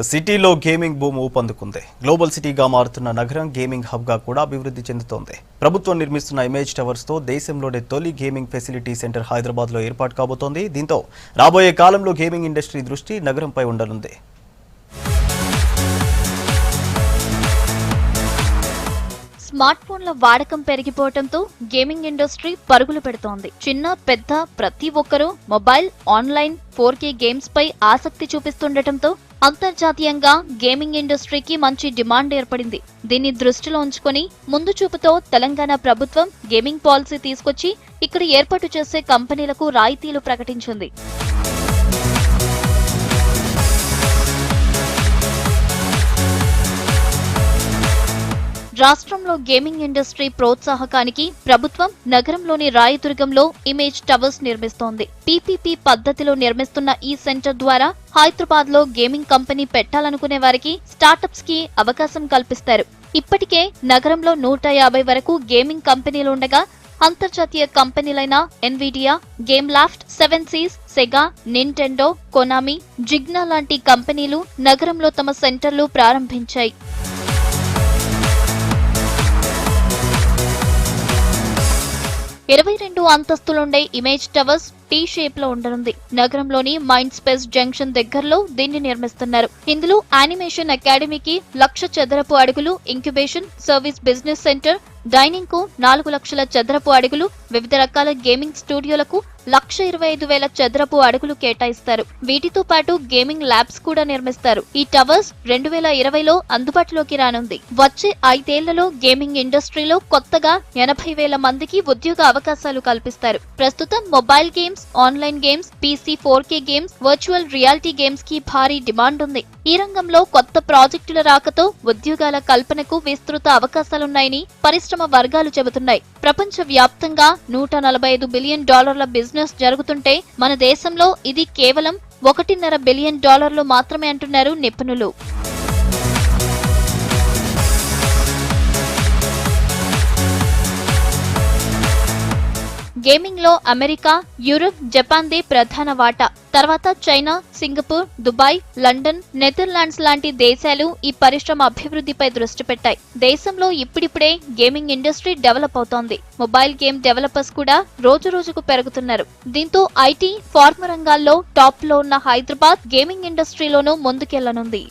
సిటీలో gaming boom ఊపందుకుంది. Global సిటీగా మారుతున్న నగరం గేమింగ్ హబ్ గా కూడా అభివృద్ధి చెందుతోంది. ప్రభుత్వం నిర్మిస్తున్న ఇమేజ్ టవర్స్ తో దేశంలోనే తొలి గేమింగ్ ఫెసిలిటీ సెంటర్ హైదరాబాద్ లో ఏర్పాటు కాబోతోంది. దీంతో రాబోయే కాలంలో గేమింగ్ ఇండస్ట్రీ దృష్టి నగరంపై ఉండనుంది. స్మార్ట్ ఫోన్ల వాడకం పెరిగిపోవడంతో గేమింగ్ ఇండస్ట్రీ పరుగులు పెడుతోంది. చిన్న పెద్ద ప్రతి ఒక్కరూ మొబైల్, ఆన్లైన్, 4K గేమ్స్ పై ఆసక్తి చూపిస్తుండటంతో అంతర్జాతీయంగా గేమింగ్ ఇండస్ట్రీకి మంచి డిమాండ్ ఏర్పడింది. దీన్ని దృష్టిలో ఉంచుకొని ముందు చూపుతో తెలంగాణ ప్రభుత్వం గేమింగ్ పాలసీ తీసుకొచ్చి ఇక్కడ ఏర్పాటు చేసే కంపెనీలకు రాయితీలు ప్రకటించింది. రాష్ట్రంలో గేమింగ్ ఇండస్ట్రీ ప్రోత్సాహకానికి ప్రభుత్వం నగరంలోని రాయదుర్గంలో ఇమేజ్ టవర్స్ నిర్మిస్తోంది. PPP పద్ధతిలో నిర్మిస్తున్న ఈ సెంటర్ ద్వారా హైదరాబాద్ లో గేమింగ్ కంపెనీ పెట్టాలనుకునే వారికి స్టార్టప్స్ కి అవకాశం కల్పిస్తారు. ఇప్పటికే నగరంలో 150 వరకు గేమింగ్ కంపెనీలు ఉండగా అంతర్జాతీయ కంపెనీలైన Nvidia, Gameloft, 7 Seas, Sega, Nintendo, Konami, జిగ్నా లాంటి కంపెనీలు నగరంలో తమ సెంటర్లు ప్రారంభించాయి. 22 అంతస్తులుండే ఇమేజ్ టవర్స్ టీ షేప్ లో ఉండనుంది. నగరంలోని మైండ్ స్పేస్ జంక్షన్ దగ్గరలో దీన్ని నిర్మిస్తున్నారు. ఇందులో యానిమేషన్ అకాడమీకి 1,00,000 చదరపు అడుగులు, incubation, service, business centre, dining కు 4 లక్షల చదరపు అడుగులు, వివిధ రకాల గేమింగ్ స్టూడియోలకు 1,25,000 చదరపు అడుగులు కేటాయిస్తారు. వీటితో పాటు గేమింగ్ ల్యాబ్స్ కూడా నిర్మిస్తారు. ఈ టవర్స్ 2020లో అందుబాటులోకి రానుంది. వచ్చే 5 ఏళ్లలో గేమింగ్ ఇండస్ట్రీలో కొత్తగా 80,000 మందికి ఉద్యోగ అవకాశాలు కల్పిస్తారు. ప్రస్తుతం mobile games, online games, PC 4K games, virtual reality games కి భారీ డిమాండ్ ఉంది. ఈ రంగంలో కొత్త ప్రాజెక్టుల రాకతో ఉద్యోగాల కల్పనకు విస్తృత అవకాశాలున్నాయని పరిశ్రమ వర్గాలు చెబుతున్నాయి. ప్రపంచ వ్యాప్తంగా $145 బిలియన్ బిజినెస్ జరుగుతుంటే మన దేశంలో ఇది కేవలం $1.5 బిలియన్ మాత్రమే అంటున్నారు నిపుణులు. గేమింగ్ లో అమెరికా, యూరప్, జపాన్ దే ప్రధాన వాటా. తర్వాత China, Singapore, Dubai, London, Netherlands లాంటి దేశాలు ఈ పరిశ్రమ అభివృద్ధిపై దృష్టి పెట్టాయి. దేశంలో ఇప్పుడిప్పుడే గేమింగ్ ఇండస్ట్రీ డెవలప్ అవుతోంది. మొబైల్ గేమ్ డెవలపర్స్ కూడా రోజురోజుకు పెరుగుతున్నారు. దీంతో IT, ఫార్మా రంగాల్లో టాప్ లో ఉన్న హైదరాబాద్ గేమింగ్ ఇండస్ట్రీలోనూ ముందుకెళ్లనుంది.